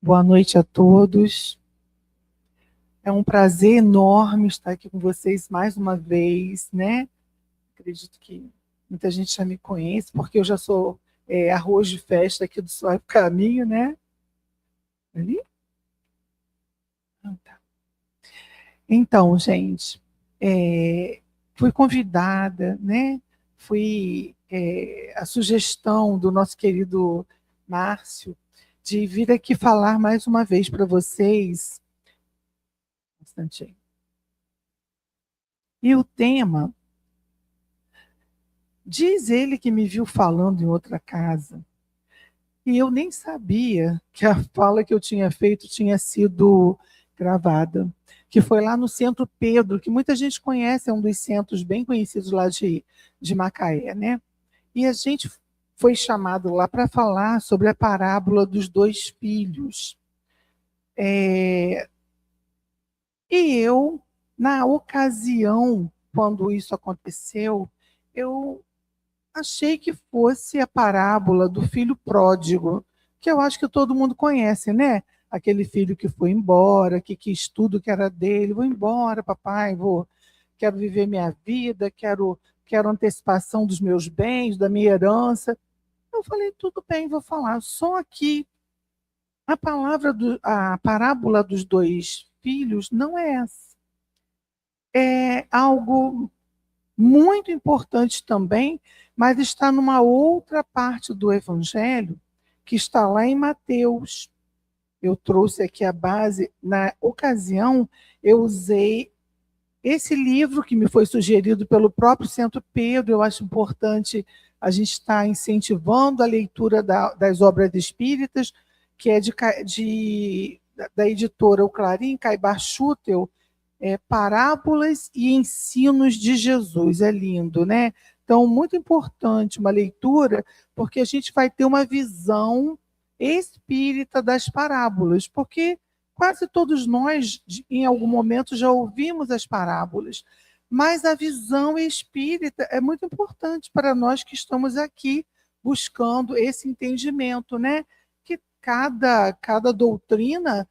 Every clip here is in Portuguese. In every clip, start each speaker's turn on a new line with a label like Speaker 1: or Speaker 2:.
Speaker 1: Boa noite a todos. É um prazer enorme estar aqui com vocês mais uma vez, né? Acredito que muita gente já me conhece, porque eu já sou arroz de festa aqui do Suave Caminho, né? Ali? Ah, tá. Então, gente, fui convidada, né? Fui a sugestão do nosso querido Márcio de vir aqui falar mais uma vez para vocês. Um instantinho. E o tema. Diz ele que me viu falando em outra casa, e eu nem sabia que a fala que eu tinha feito tinha sido gravada, que foi lá no Centro Pedro, que muita gente conhece, é um dos centros bem conhecidos lá de Macaé, né? E a gente foi chamado lá para falar sobre a parábola dos dois filhos. E eu, na ocasião, quando isso aconteceu, eu achei que fosse a parábola do filho pródigo, que eu acho que todo mundo conhece, né? Aquele filho que foi embora, que quis tudo que era dele. Vou embora, papai, quero viver minha vida, quero antecipação dos meus bens, da minha herança. Eu falei, tudo bem, vou falar. Só que a parábola dos dois filhos não é essa. É algo muito importante também, mas está numa outra parte do Evangelho, que está lá em Mateus. Eu trouxe aqui a base. Na ocasião, eu usei esse livro que me foi sugerido pelo próprio Centro Pedro. Eu acho importante a gente estar incentivando a leitura das obras espíritas, que é da editora O Clarim, Caibar Schutel, Parábolas e Ensinos de Jesus. É lindo, né? Então, muito importante uma leitura, porque a gente vai ter uma visão espírita das parábolas, porque quase todos nós, em algum momento, já ouvimos as parábolas, mas a visão espírita é muito importante para nós que estamos aqui buscando esse entendimento, né? Que cada doutrina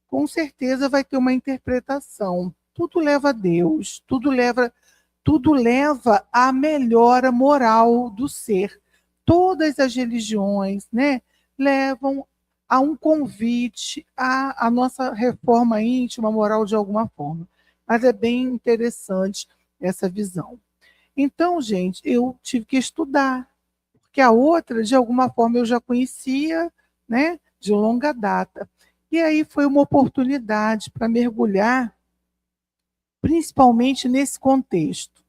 Speaker 1: com certeza vai ter uma interpretação. Tudo leva a Deus, tudo leva à melhora moral do ser. Todas as religiões, né, levam a um convite à nossa reforma íntima, moral de alguma forma. Mas é bem interessante essa visão. Então, gente, eu tive que estudar, porque a outra, de alguma forma, eu já conhecia, né, de longa data. E aí foi uma oportunidade para mergulhar, principalmente nesse contexto.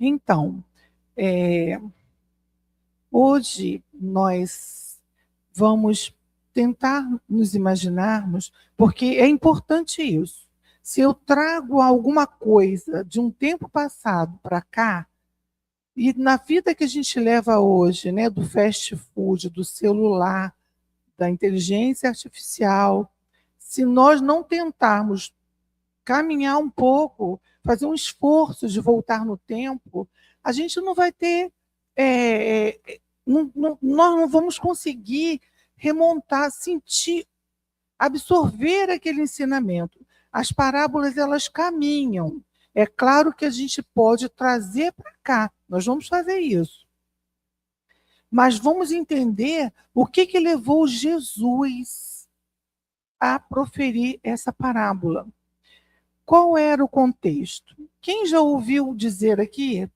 Speaker 1: Então, é, hoje nós vamos tentar nos imaginarmos, porque é importante isso. Se eu trago alguma coisa de um tempo passado para cá, e na vida que a gente leva hoje, né, do fast food, do celular, da inteligência artificial, se nós não tentarmos caminhar um pouco, fazer um esforço de voltar no tempo, a gente não vai ter. Nós não vamos conseguir remontar, sentir, absorver aquele ensinamento. As parábolas, elas caminham. É claro que a gente pode trazer para cá, nós vamos fazer isso. Mas vamos entender o que levou Jesus a proferir essa parábola. Qual era o contexto? Quem já ouviu dizer aqui,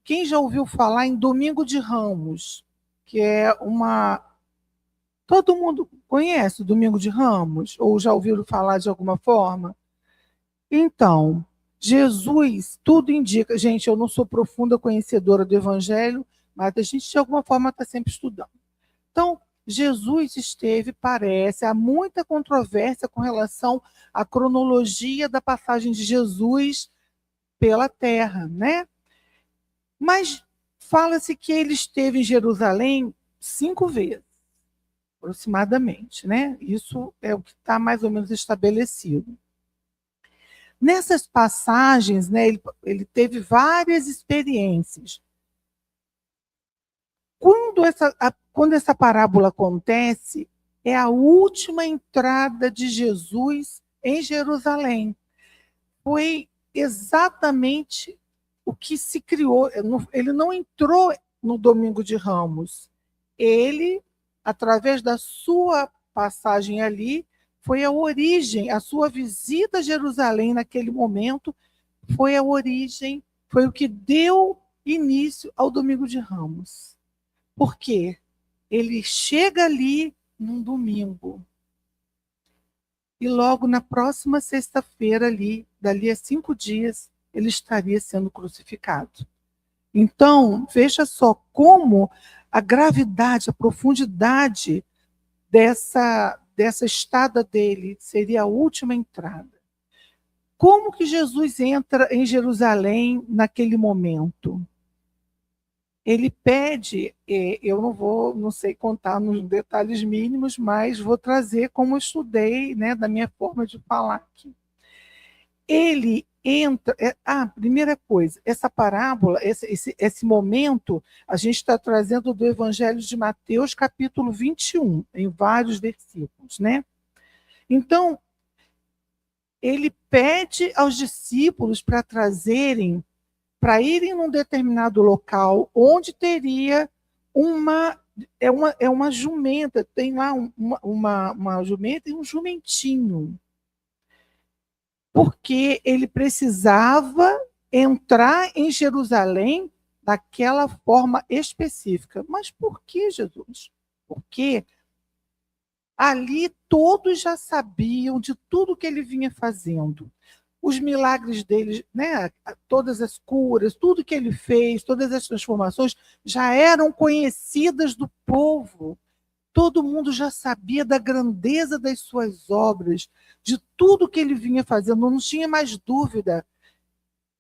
Speaker 1: quem já ouviu falar em Domingo de Ramos, que é uma. Todo mundo conhece o Domingo de Ramos? Ou já ouviram falar de alguma forma? Então, Jesus, tudo indica. Gente, eu não sou profunda conhecedora do Evangelho, mas a gente, de alguma forma, está sempre estudando. Então, Jesus esteve, parece, há muita controvérsia com relação à cronologia da passagem de Jesus pela terra, né? Mas fala-se que ele esteve em Jerusalém 5 vezes, aproximadamente, né? Isso é o que está mais ou menos estabelecido. Nessas passagens, né, ele teve várias experiências. Quando essa parábola acontece, é a última entrada de Jesus em Jerusalém. Foi exatamente o que se criou. Ele não entrou no Domingo de Ramos. Ele, através da sua passagem ali, foi a origem, a sua visita a Jerusalém naquele momento foi a origem, foi o que deu início ao Domingo de Ramos. Por quê? Ele chega ali num domingo. E logo na próxima sexta-feira, ali, dali a 5 dias, ele estaria sendo crucificado. Então, veja só como a gravidade, a profundidade dessa estada dele seria a última entrada. Como que Jesus entra em Jerusalém naquele momento? Ele pede, eu não sei contar nos detalhes mínimos, mas vou trazer como eu estudei, né, da minha forma de falar aqui. Ele entra. Primeira coisa, essa parábola, esse momento, a gente está trazendo do Evangelho de Mateus, capítulo 21, em vários versículos, né? Então, ele pede aos discípulos para irem num determinado local onde teria uma jumenta, tem lá uma jumenta e um jumentinho. Porque ele precisava entrar em Jerusalém daquela forma específica. Mas por que, Jesus? Porque ali todos já sabiam de tudo que ele vinha fazendo. Os milagres dele, né, todas as curas, tudo que ele fez, todas as transformações já eram conhecidas do povo. Todo mundo já sabia da grandeza das suas obras, de tudo que ele vinha fazendo, não tinha mais dúvida.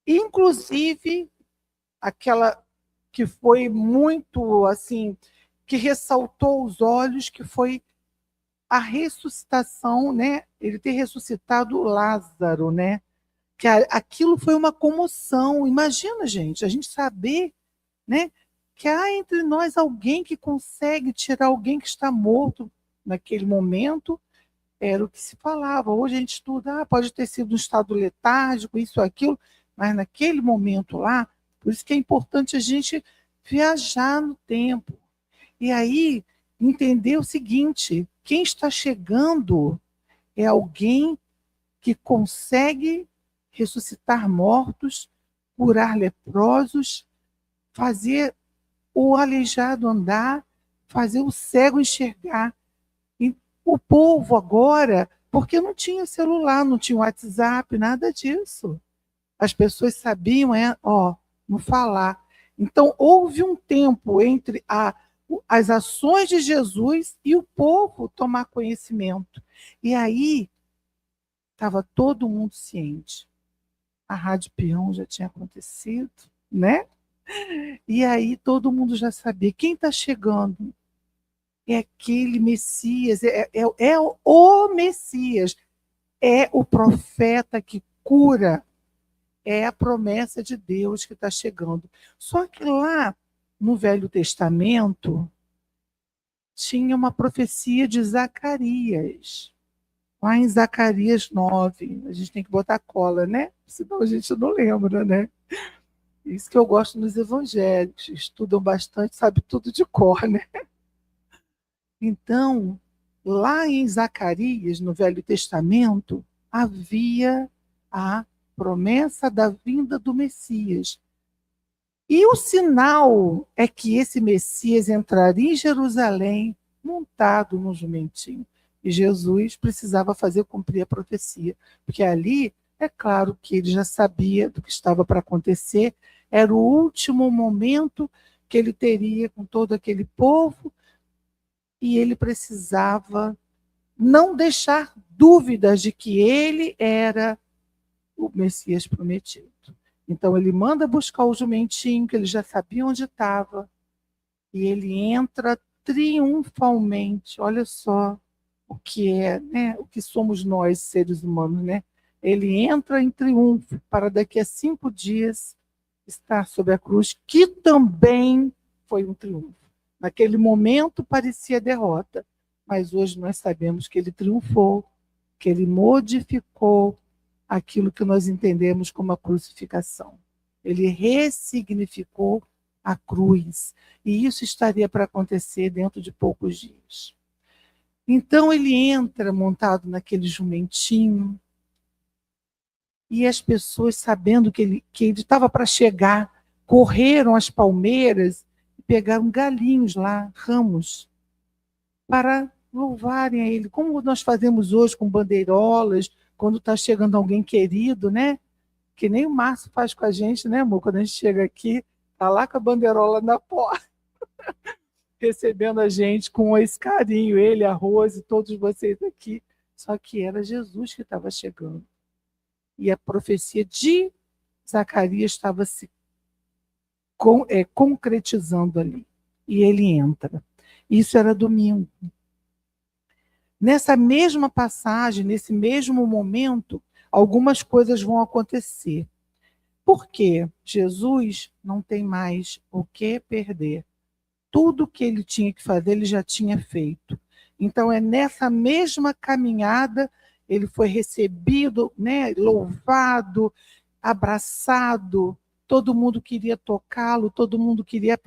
Speaker 1: Inclusive, aquela que foi muito assim, que ressaltou os olhos, que foi a ressuscitação, né? Ele ter ressuscitado Lázaro, né? Que aquilo foi uma comoção. Imagina, gente, a gente saber, né, que há entre nós alguém que consegue tirar alguém que está morto naquele momento, era o que se falava. Hoje a gente estuda, pode ter sido um estado letárgico, isso, aquilo, mas naquele momento lá, por isso que é importante a gente viajar no tempo. E aí, entender o seguinte, quem está chegando é alguém que consegue ressuscitar mortos, curar leprosos, fazer o aleijado andar, fazer o cego enxergar. E o povo agora, porque não tinha celular, não tinha WhatsApp, nada disso. As pessoas sabiam, não falar. Então, houve um tempo entre as ações de Jesus e o povo tomar conhecimento. E aí, estava todo mundo ciente. A Rádio Peão já tinha acontecido, né? E aí todo mundo já sabia quem está chegando. É aquele Messias, é o Messias, é o profeta que cura, é a promessa de Deus que está chegando. Só que lá no Velho Testamento tinha uma profecia de Zacarias. Lá em Zacarias 9, a gente tem que botar cola, né? Senão a gente não lembra, né? Isso que eu gosto nos evangelhos, estudam bastante, sabe tudo de cor, né? Então, lá em Zacarias, no Velho Testamento, havia a promessa da vinda do Messias. E o sinal é que esse Messias entraria em Jerusalém montado num jumentinho. E Jesus precisava fazer cumprir a profecia, porque ali, é claro que ele já sabia do que estava para acontecer, era o último momento que ele teria com todo aquele povo, e ele precisava não deixar dúvidas de que ele era o Messias prometido. Então ele manda buscar o jumentinho, que ele já sabia onde estava, e ele entra triunfalmente. Olha só o que é, né? O que somos nós, seres humanos, né? ele entra em triunfo para daqui a 5 dias estar sobre a cruz, que também foi um triunfo. Naquele momento parecia derrota, mas hoje nós sabemos que ele triunfou, que ele modificou aquilo que nós entendemos como a crucificação. Ele ressignificou a cruz. E isso estaria para acontecer dentro de poucos dias. Então ele entra montado naquele jumentinho, e as pessoas, sabendo que ele estava para chegar, correram às palmeiras e pegaram galinhos lá, ramos, para louvarem a ele, como nós fazemos hoje com bandeirolas, quando está chegando alguém querido, né? Que nem o Márcio faz com a gente, né, amor? Quando a gente chega aqui, está lá com a bandeirola na porta, recebendo a gente com esse carinho, ele, a Rose, todos vocês aqui. Só que era Jesus que estava chegando. E a profecia de Zacarias estava se concretizando ali. E ele entra. Isso era domingo. Nessa mesma passagem, nesse mesmo momento, algumas coisas vão acontecer. Por quê? Jesus não tem mais o que perder. Tudo que ele tinha que fazer, ele já tinha feito. Então, é nessa mesma caminhada, ele foi recebido, né, louvado, abraçado, todo mundo queria tocá-lo, todo mundo queria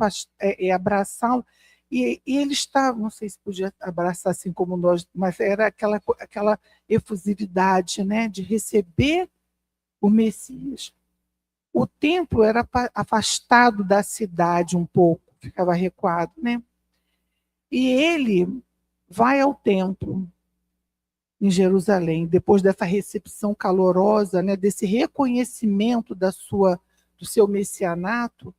Speaker 1: abraçá-lo, e ele estava, não sei se podia abraçar assim como nós, mas era aquela efusividade, né, de receber o Messias. O templo era afastado da cidade um pouco, ficava recuado, né? E ele vai ao templo em Jerusalém, depois dessa recepção calorosa, né, desse reconhecimento do seu messianato,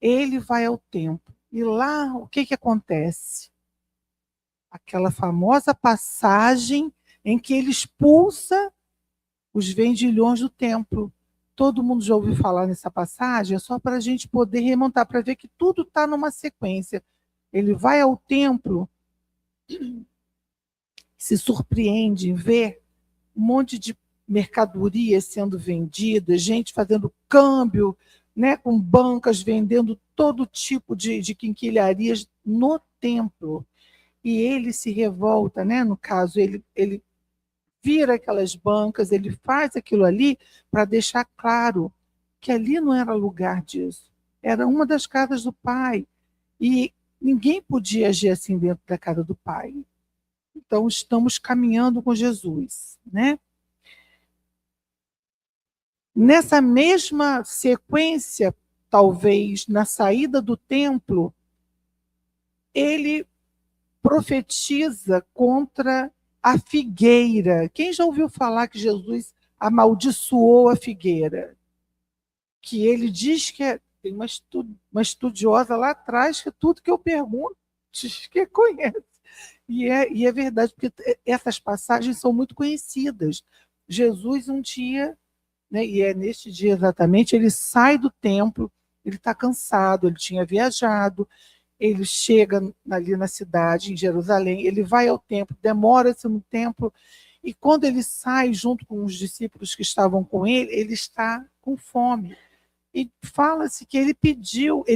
Speaker 1: ele vai ao templo. E lá, o que acontece? Aquela famosa passagem em que ele expulsa os vendilhões do templo. Todo mundo já ouviu falar nessa passagem, é só para a gente poder remontar, para ver que tudo está numa sequência. Ele vai ao templo, se surpreende em ver um monte de mercadorias sendo vendidas, gente fazendo câmbio, né, com bancas vendendo todo tipo de quinquilharias no templo. E ele se revolta, né? No caso, ele vira aquelas bancas, ele faz aquilo ali para deixar claro que ali não era lugar disso. Era uma das casas do pai. E ninguém podia agir assim dentro da casa do pai. Então, estamos caminhando com Jesus, né? Nessa mesma sequência, talvez, na saída do templo, ele profetiza contra a figueira. Quem já ouviu falar que Jesus amaldiçoou a figueira? Que ele diz que tem uma estudiosa lá atrás que tudo que eu pergunto diz que conhece. E é verdade, porque essas passagens são muito conhecidas. Jesus um dia, né, e é neste dia exatamente, ele sai do templo, ele está cansado, ele tinha viajado, ele chega ali na cidade, em Jerusalém, ele vai ao templo, demora-se no templo, e quando ele sai junto com os discípulos que estavam com ele, ele está com fome. E fala-se que ele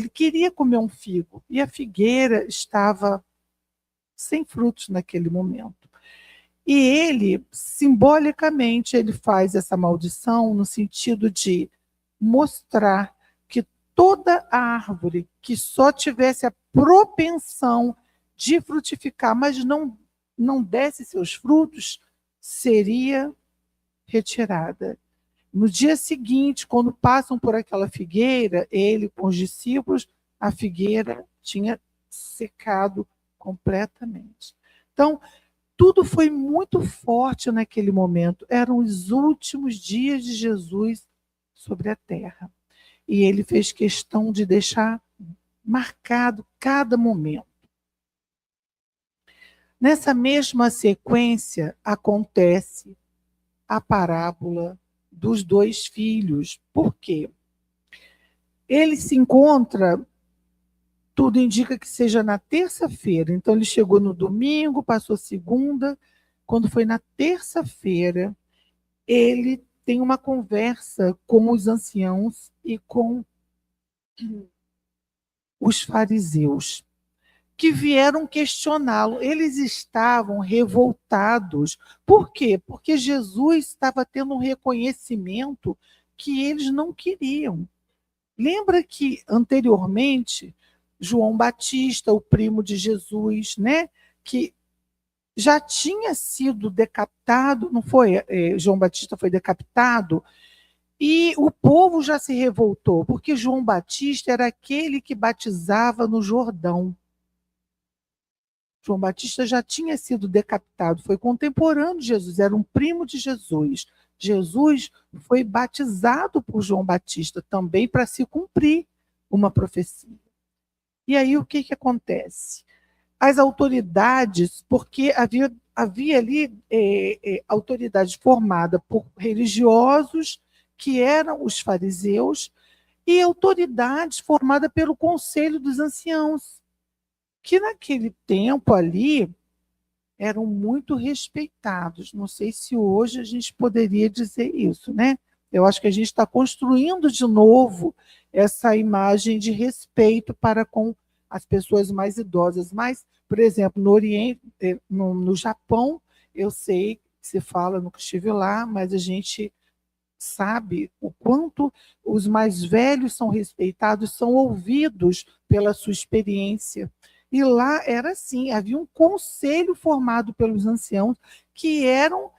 Speaker 1: queria comer um figo, e a figueira estava sem frutos naquele momento. E ele, simbolicamente, ele faz essa maldição no sentido de mostrar que toda árvore que só tivesse a propensão de frutificar, mas não desse seus frutos, seria retirada. No dia seguinte, quando passam por aquela figueira, ele com os discípulos, a figueira tinha secado completamente. Então, tudo foi muito forte naquele momento. Eram os últimos dias de Jesus sobre a terra. E ele fez questão de deixar marcado cada momento. Nessa mesma sequência, acontece a parábola dos 2 filhos. Por quê? Ele se encontra, tudo indica que seja na terça-feira. Então, ele chegou no domingo, passou segunda. Quando foi na terça-feira, ele tem uma conversa com os anciãos e com os fariseus, que vieram questioná-lo. Eles estavam revoltados. Por quê? Porque Jesus estava tendo um reconhecimento que eles não queriam. Lembra que anteriormente João Batista, o primo de Jesus, né, que já tinha sido decapitado, não foi? João Batista foi decapitado, e o povo já se revoltou, porque João Batista era aquele que batizava no Jordão. João Batista já tinha sido decapitado, foi contemporâneo de Jesus, era um primo de Jesus. Jesus foi batizado por João Batista também para se cumprir uma profecia. E aí o que acontece? As autoridades, porque havia ali autoridade formada por religiosos, que eram os fariseus, e autoridades formada pelo conselho dos anciãos, que naquele tempo ali eram muito respeitados. Não sei se hoje a gente poderia dizer isso, né? Eu acho que a gente está construindo de novo essa imagem de respeito para com as pessoas mais idosas. Mas, por exemplo, no Oriente, no Japão, eu sei que se fala, nunca estive lá, mas a gente sabe o quanto os mais velhos são respeitados, são ouvidos pela sua experiência. E lá era assim, havia um conselho formado pelos anciãos que eram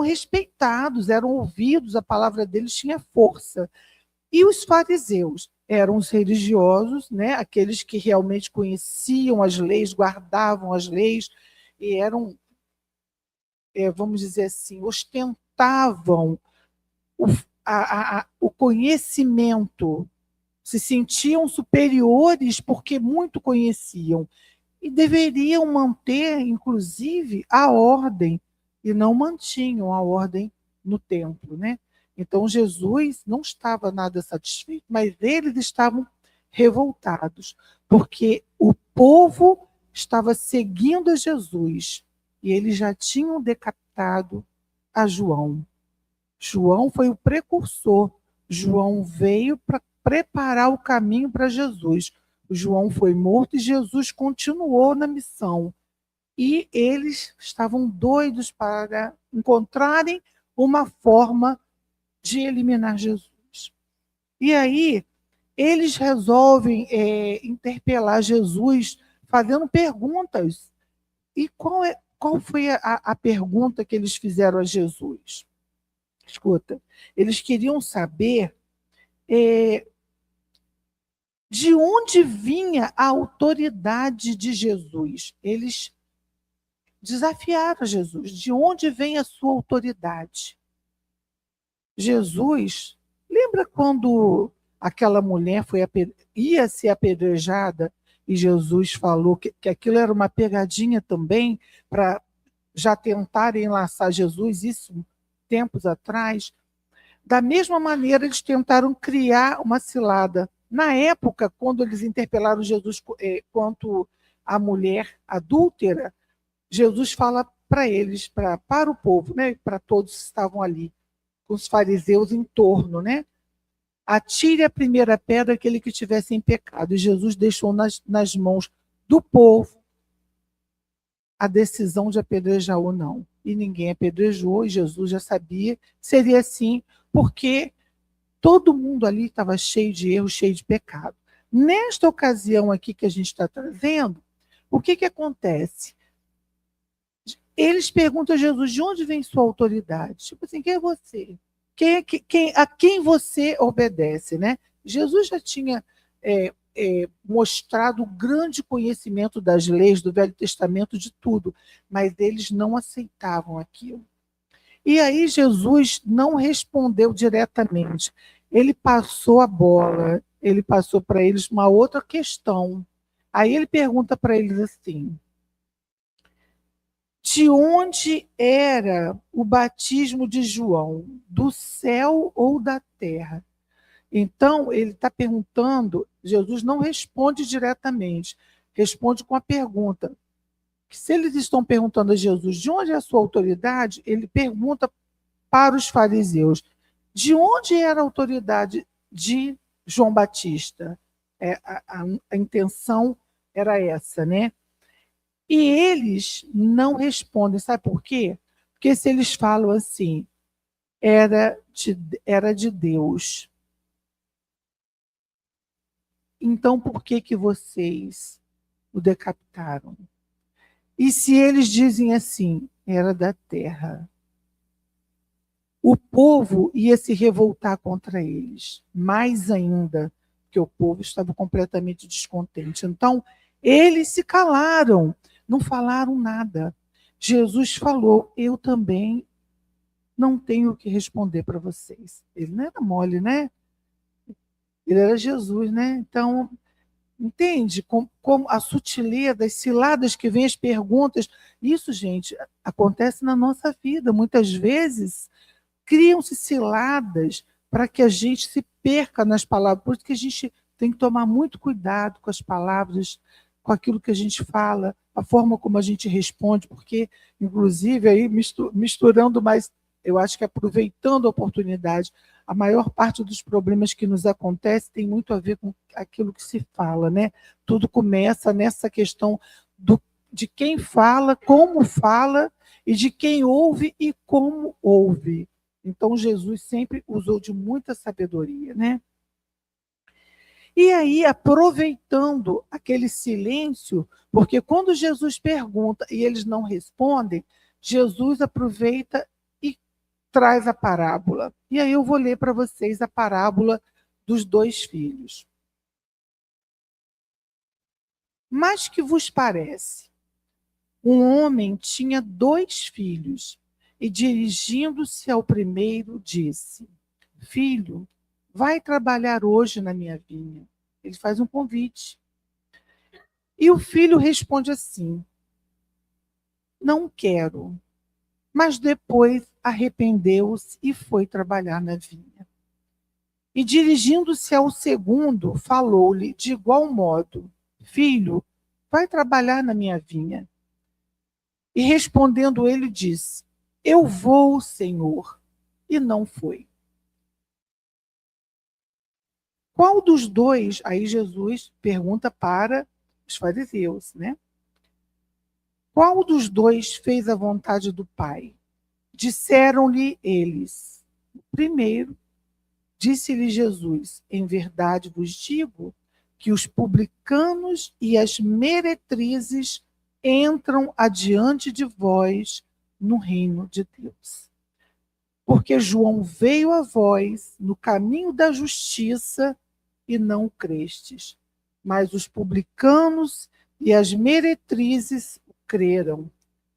Speaker 1: respeitados, eram ouvidos, a palavra deles tinha força. E os fariseus eram os religiosos, né, aqueles que realmente conheciam as leis, guardavam as leis e eram, vamos dizer assim, ostentavam o conhecimento, se sentiam superiores porque muito conheciam e deveriam manter, inclusive, a ordem, e não mantinham a ordem no templo, né? Então, Jesus não estava nada satisfeito, mas eles estavam revoltados, porque o povo estava seguindo a Jesus e eles já tinham decapitado a João. João foi o precursor. João veio para preparar o caminho para Jesus. João foi morto e Jesus continuou na missão. E eles estavam doidos para encontrarem uma forma de eliminar Jesus. E aí, eles resolvem interpelar Jesus, fazendo perguntas. E qual foi a pergunta que eles fizeram a Jesus? Escuta, eles queriam saber de onde vinha a autoridade de Jesus. Eles desafiaram Jesus. De onde vem a sua autoridade? Jesus, lembra quando aquela mulher ia ser apedrejada e Jesus falou que aquilo era uma pegadinha também para já tentarem enlaçar Jesus, isso tempos atrás? Da mesma maneira, eles tentaram criar uma cilada. Na época, quando eles interpelaram Jesus quanto à mulher adúltera, Jesus fala para eles, para o povo, né, para todos que estavam ali, com os fariseus em torno, né? Atire a primeira pedra aquele que tivesse em pecado. E Jesus deixou nas mãos do povo a decisão de apedrejar ou não. E ninguém apedrejou, e Jesus já sabia que seria assim, porque todo mundo ali estava cheio de erro, cheio de pecado. Nesta ocasião aqui que a gente está trazendo, o que acontece? Eles perguntam a Jesus, de onde vem sua autoridade? Tipo assim, quem é você? A quem você obedece, né? Jesus já tinha mostrado o grande conhecimento das leis do Velho Testamento, de tudo, mas eles não aceitavam aquilo. E aí Jesus não respondeu diretamente. Ele passou a bola, ele passou para eles uma outra questão. Aí ele pergunta para eles assim: de onde era o batismo de João? Do céu ou da terra? Então, ele está perguntando, Jesus não responde diretamente, responde com a pergunta. Se eles estão perguntando a Jesus de onde é a sua autoridade, ele pergunta para os fariseus. De onde era a autoridade de João Batista? A intenção era essa, né? E eles não respondem, sabe por quê? Porque se eles falam assim, era de Deus, então por que que vocês o decapitaram? E se eles dizem assim, era da terra, o povo ia se revoltar contra eles, mais ainda, porque o povo estava completamente descontente. Então, eles se calaram, não falaram nada. Jesus falou: eu também não tenho o que responder para vocês. Ele não era mole, né? Ele era Jesus, né? Então, entende como a sutileza, as ciladas que vêm as perguntas. Isso, gente, acontece na nossa vida. Muitas vezes criam-se ciladas para que a gente se perca nas palavras. Por isso que a gente tem que tomar muito cuidado com as palavras, com aquilo que a gente fala, a forma como a gente responde, porque, inclusive, aí misturando mais, eu acho que aproveitando a oportunidade, a maior parte dos problemas que nos acontecem tem muito a ver com aquilo que se fala, né? Tudo começa nessa questão de quem fala e de quem ouve e como ouve. Então, Jesus sempre usou de muita sabedoria, né? E aí, aproveitando aquele silêncio, porque quando Jesus pergunta e eles não respondem, Jesus aproveita e traz a parábola. E aí eu vou ler para vocês a parábola dos dois filhos. Mas que vos parece? Um homem tinha dois filhos e, dirigindo-se ao primeiro, disse: Filho, vai trabalhar hoje na minha vinha. Ele faz um convite. E o filho responde assim: Não quero. Mas depois arrependeu-se e foi trabalhar na vinha. E dirigindo-se ao segundo, falou-lhe de igual modo: Filho, vai trabalhar na minha vinha. E respondendo ele, disse: Eu vou, Senhor. E não foi. Qual dos dois? Aí Jesus pergunta para os fariseus, né? Qual dos dois fez a vontade do Pai? Disseram-lhe eles. Primeiro, disse-lhe Jesus: Em verdade vos digo que os publicanos e as meretrizes entram adiante de vós no reino de Deus. Porque João veio a vós no caminho da justiça e não o crestes. Mas os publicanos e as meretrizes o creram.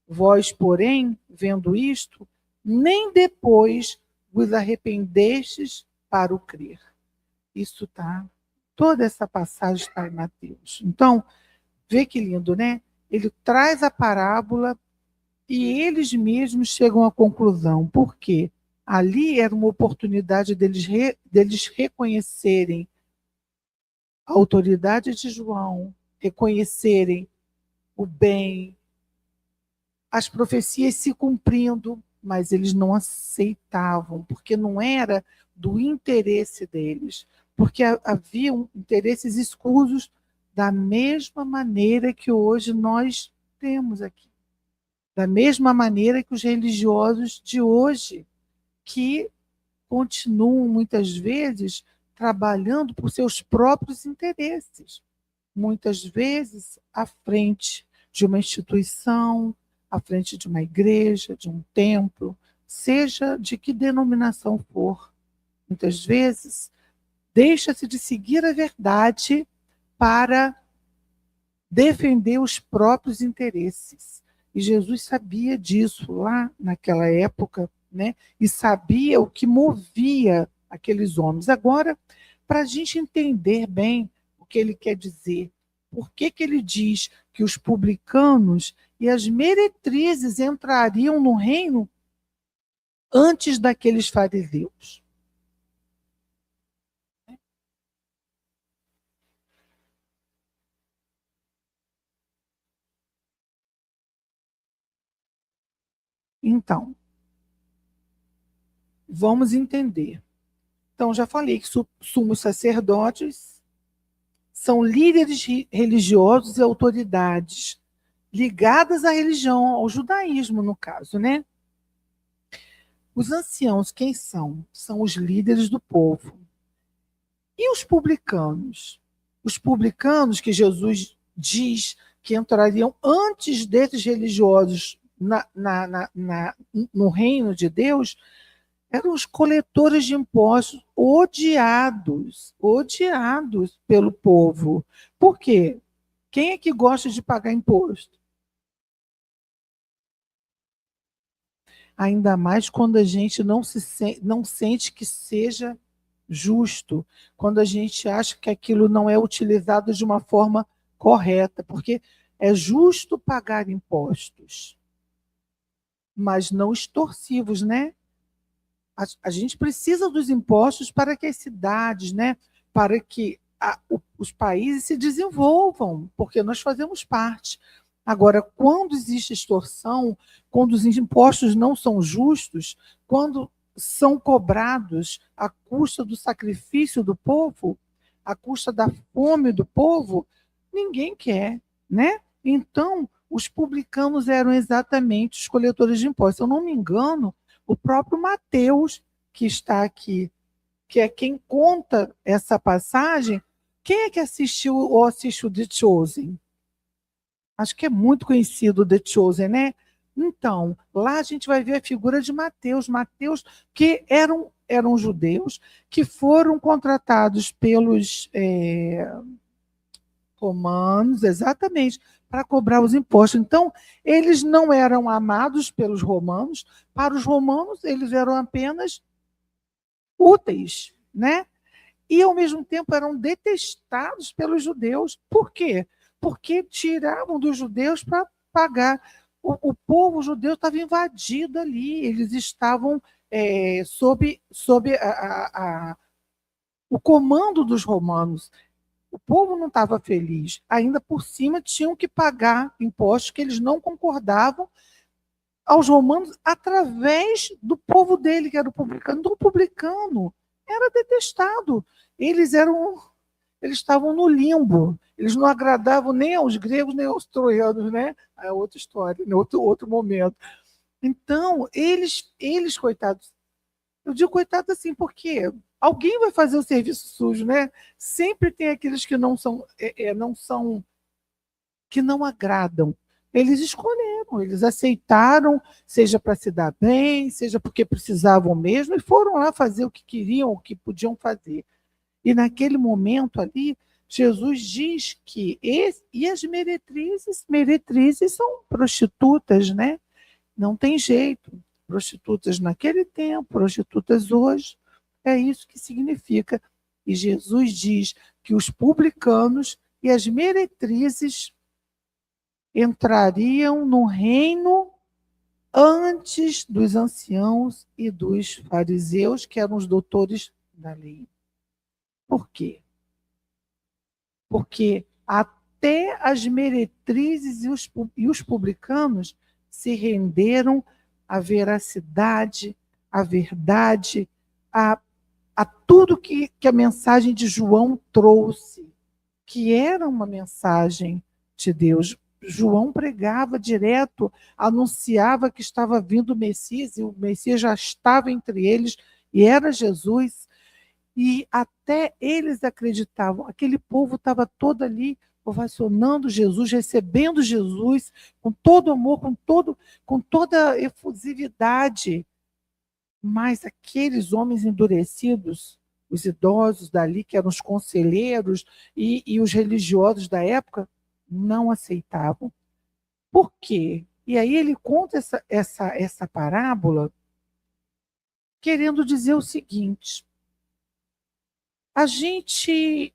Speaker 1: Vós, porém, vendo isto, nem depois vos arrependestes para o crer. Isso está, toda essa passagem está em Mateus. Então, vê que lindo, né? Ele traz a parábola e eles mesmos chegam à conclusão. Por quê? Ali era uma oportunidade deles reconhecerem a autoridade de João, reconhecerem o bem, as profecias se cumprindo, mas eles não aceitavam, porque não era do interesse deles, porque haviam interesses escusos da mesma maneira que hoje nós temos aqui. Da mesma maneira que os religiosos de hoje, que continuam muitas vezes trabalhando por seus próprios interesses, muitas vezes à frente de uma instituição, à frente de uma igreja, de um templo, seja de que denominação for. Muitas vezes deixa-se de seguir a verdade para defender os próprios interesses. E Jesus sabia disso lá naquela época, né? E sabia o que movia aqueles homens. Agora, para a gente entender bem o que ele quer dizer, por que, que ele diz que os publicanos e as meretrizes entrariam no reino antes daqueles fariseus? Então, vamos entender. Então, já falei que sumos sacerdotes são líderes religiosos e autoridades ligadas à religião, ao judaísmo, no caso, né? Os anciãos, quem são? São os líderes do povo. E os publicanos? Os publicanos que Jesus diz que entrariam antes desses religiosos no reino de Deus, eram os coletores de impostos odiados pelo povo. Por quê? Quem é que gosta de pagar imposto? Ainda mais quando a gente não sente que seja justo, quando a gente acha que aquilo não é utilizado de uma forma correta, porque é justo pagar impostos, mas não extorsivos, né? A gente precisa dos impostos para que as cidades, né, para que os países se desenvolvam, porque nós fazemos parte. Agora, quando existe extorsão, quando os impostos não são justos, quando são cobrados à custa do sacrifício do povo, à custa da fome do povo, ninguém quer, né? Então, os publicanos eram exatamente os coletores de impostos. Se eu não me engano, o próprio Mateus, que está aqui, que é quem conta essa passagem, quem é que assistiu ou assistiu The Chosen? Acho que é muito conhecido The Chosen, né? Então, lá a gente vai ver a figura de Mateus. Mateus, que eram judeus, que foram contratados pelos romanos, exatamente, para cobrar os impostos. Então, eles não eram amados pelos romanos. Para os romanos, eles eram apenas úteis, né? E, ao mesmo tempo, eram detestados pelos judeus. Por quê? Porque tiravam dos judeus para pagar. O povo judeu estava invadido ali, eles estavam sob o comando dos romanos. O povo não estava feliz. Ainda por cima, tinham que pagar impostos que eles não concordavam aos romanos através do povo dele, que era o publicano. Do publicano era detestado. Eles estavam no limbo. Eles não agradavam nem aos gregos, nem aos troianos, né? É outra história, outro momento. Então, eles, coitados, eu digo coitado assim, porque alguém vai fazer o serviço sujo, né? Sempre tem aqueles que que não agradam. Eles escolheram, eles aceitaram, seja para se dar bem, seja porque precisavam mesmo, e foram lá fazer o que queriam, o que podiam fazer. E naquele momento ali, Jesus diz que e as meretrizes são prostitutas, né? Não tem jeito. Prostitutas naquele tempo, prostitutas hoje. É isso que significa. E Jesus diz que os publicanos e as meretrizes entrariam no reino antes dos anciãos e dos fariseus, que eram os doutores da lei. Por quê? Porque até as meretrizes e os publicanos se renderam à veracidade, à verdade, a tudo que a mensagem de João trouxe, que era uma mensagem de Deus. João pregava direto, anunciava que estava vindo o Messias, e o Messias já estava entre eles, e era Jesus. E até eles acreditavam, aquele povo estava todo ali ovacionando Jesus, recebendo Jesus com todo amor, com toda efusividade. Mas aqueles homens endurecidos, os idosos dali, que eram os conselheiros e os religiosos da época, não aceitavam. Por quê? E aí ele conta essa parábola querendo dizer o seguinte: a gente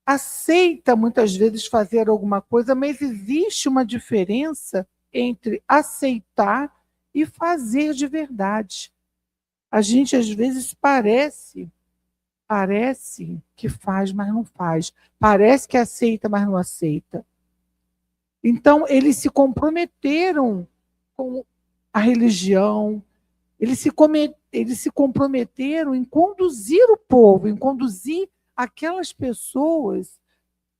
Speaker 1: aceita muitas vezes fazer alguma coisa, mas existe uma diferença entre aceitar e fazer de verdade. A gente às vezes parece que faz, mas não faz. Parece que aceita, mas não aceita. Então, eles se comprometeram com a religião, eles se eles se comprometeram em conduzir o povo, em conduzir aquelas pessoas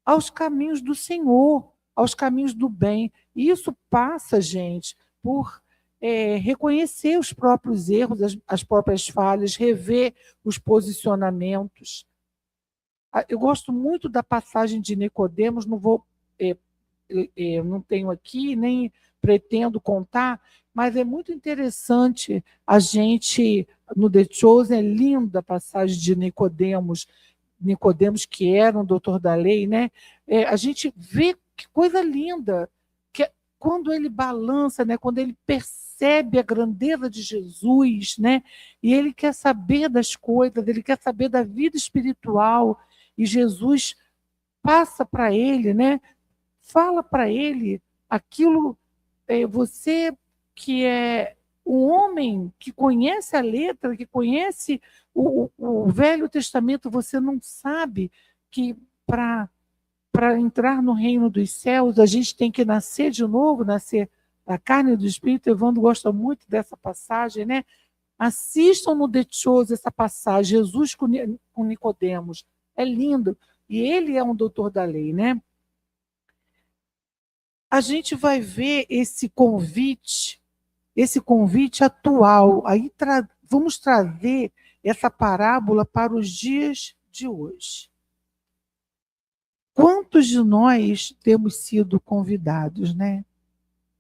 Speaker 1: aos caminhos do Senhor, aos caminhos do bem. E isso passa, gente, por reconhecer os próprios erros, as próprias falhas, rever os posicionamentos. Eu gosto muito da passagem de Nicodemos, não vou, não tenho aqui, nem pretendo contar, mas é muito interessante a gente, no The Chosen, é linda a passagem de Nicodemos, que era um doutor da lei, né? A gente vê que coisa linda, que quando ele balança, né? Quando ele percebe a grandeza de Jesus, né? E ele quer saber das coisas, ele quer saber da vida espiritual, e Jesus passa para ele, né? Fala para ele aquilo, você que é um homem que conhece a letra, que conhece o Velho Testamento, você não sabe que para entrar no reino dos céus, a gente tem que nascer de novo, nascer da carne e do espírito. Evandro gosta muito dessa passagem, né? Assistam no The Chosen essa passagem, Jesus com Nicodemos. É lindo. E ele é um doutor da lei, né? A gente vai ver esse convite atual. Aí vamos trazer essa parábola para os dias de hoje. Quantos de nós temos sido convidados, né?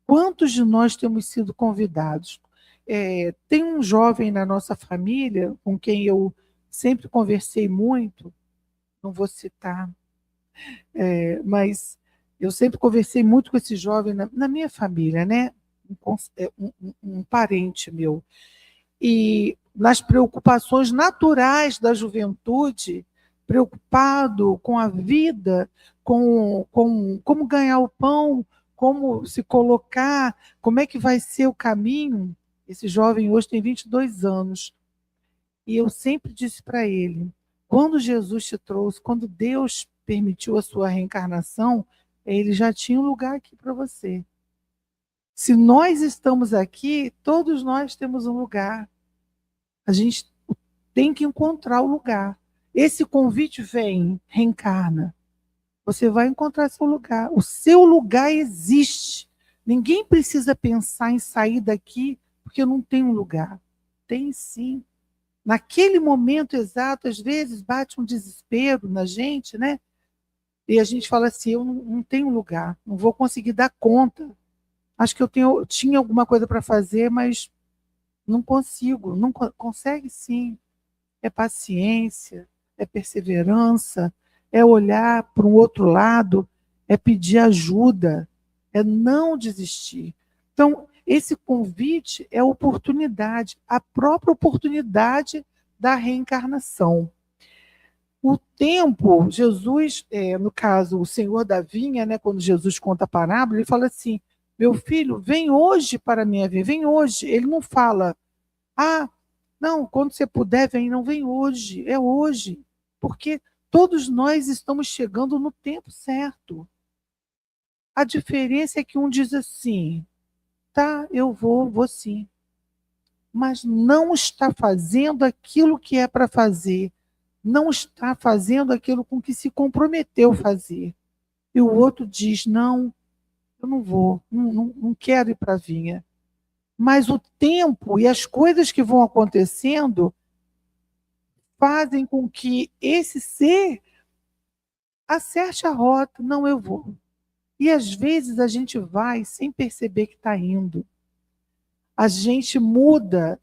Speaker 1: Quantos de nós temos sido convidados? Tem um jovem na nossa família com quem eu sempre conversei muito, não vou citar, mas eu sempre conversei muito com esse jovem na minha família, né? Um parente meu. E nas preocupações naturais da juventude, preocupado com a vida, com como ganhar o pão, como se colocar, como é que vai ser o caminho. Esse jovem hoje tem 22 anos. E eu sempre disse para ele, quando Jesus te trouxe, quando Deus permitiu a sua reencarnação, ele já tinha um lugar aqui para você. Se nós estamos aqui, todos nós temos um lugar. A gente tem que encontrar o lugar. Esse convite vem, reencarna. Você vai encontrar seu lugar. O seu lugar existe. Ninguém precisa pensar em sair daqui porque eu não tenho um lugar. Tem sim. Naquele momento exato, às vezes bate um desespero na gente, né? E a gente fala assim, eu não tenho lugar, não vou conseguir dar conta. Acho que tinha alguma coisa para fazer, mas não consigo. Não consegue sim. É paciência, é perseverança, é olhar para um outro lado, é pedir ajuda, é não desistir. Então, esse convite é oportunidade, a própria oportunidade da reencarnação. O tempo, Jesus, no caso, o Senhor da vinha, né, quando Jesus conta a parábola, ele fala assim, meu filho, vem hoje para a minha vinha, vem hoje. Ele não fala, não, quando você puder, vem, não vem hoje, é hoje. Porque todos nós estamos chegando no tempo certo. A diferença é que um diz assim, tá, eu vou sim. Mas não está fazendo aquilo que é para fazer. Não está fazendo aquilo com que se comprometeu a fazer. E o outro diz, não, eu não vou, não quero ir para a vinha. Mas o tempo e as coisas que vão acontecendo fazem com que esse ser acerte a rota. Não, eu vou. E às vezes a gente vai sem perceber que está indo. A gente muda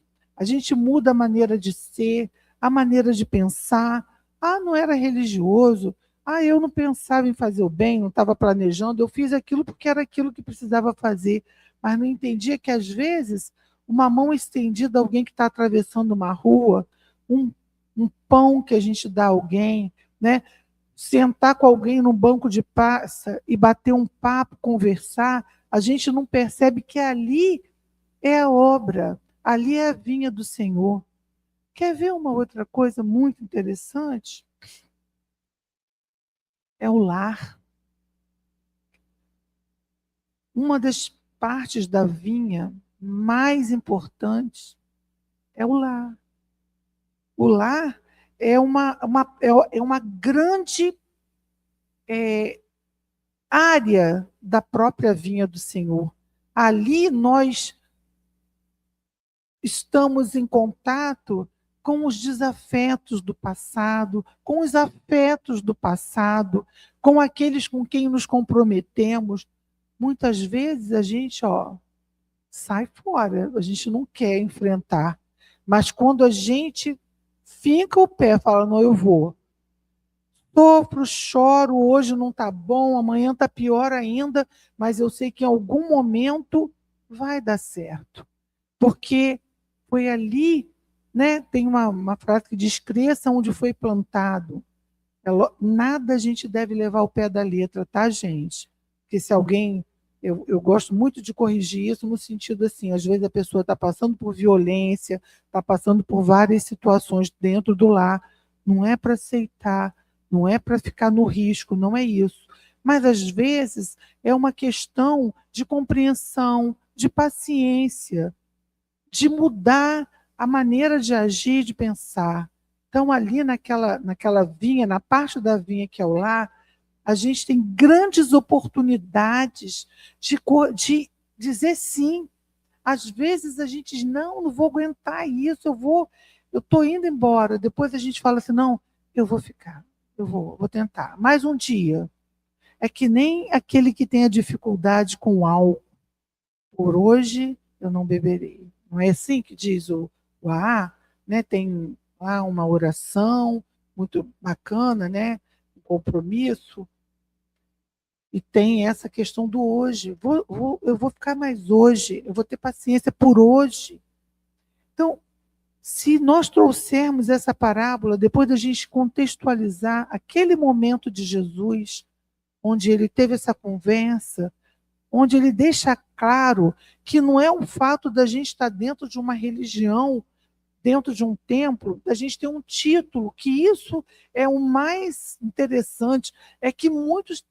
Speaker 1: a maneira de ser, a maneira de pensar. Não era religioso. Eu não pensava em fazer o bem, não estava planejando. Eu fiz aquilo porque era aquilo que precisava fazer. Mas não entendia que, às vezes, uma mão estendida a alguém que está atravessando uma rua, um, um pão que a gente dá a alguém, né? Sentar com alguém num banco de praça e bater um papo, conversar, a gente não percebe que ali é a obra, ali é a vinha do Senhor. Quer ver uma outra coisa muito interessante? É o lar. Uma das partes da vinha mais importantes É o lar. O lar é uma grande área da própria vinha do Senhor. Ali nós estamos em contato com os desafetos do passado, com os afetos do passado, com aqueles com quem nos comprometemos. Muitas vezes a gente, sai fora, a gente não quer enfrentar. Mas quando a gente finca o pé, fala, não, eu vou. Sofro, choro, hoje não está bom, amanhã está pior ainda, mas eu sei que em algum momento vai dar certo. Porque foi ali, né? Tem uma frase que diz: cresça onde foi plantado. Nada a gente deve levar ao pé da letra, tá, gente? Porque se alguém. Eu gosto muito de corrigir isso no sentido assim: às vezes a pessoa está passando por violência, está passando por várias situações dentro do lar. Não é para aceitar, não é para ficar no risco, não é isso. Mas às vezes é uma questão de compreensão, de paciência, de mudar a maneira de agir, de pensar. Então, ali naquela vinha, na parte da vinha que é o lar, a gente tem grandes oportunidades de dizer sim. Às vezes a gente diz, não vou aguentar isso, eu estou indo embora. Depois a gente fala assim, não, eu vou ficar, eu vou tentar. Mais um dia. É que nem aquele que tem a dificuldade com álcool. Por hoje eu não beberei. Não é assim que diz o né? Tem lá uma oração muito bacana, né? Um compromisso. E tem essa questão do hoje. Eu vou ficar mais hoje, eu vou ter paciência por hoje. Então, se nós trouxermos essa parábola, depois da gente contextualizar aquele momento de Jesus, onde ele teve essa conversa, onde ele deixa claro que não é um fato da gente estar dentro de uma religião, dentro de um templo, da gente ter um título, que isso é o mais interessante, é que muitos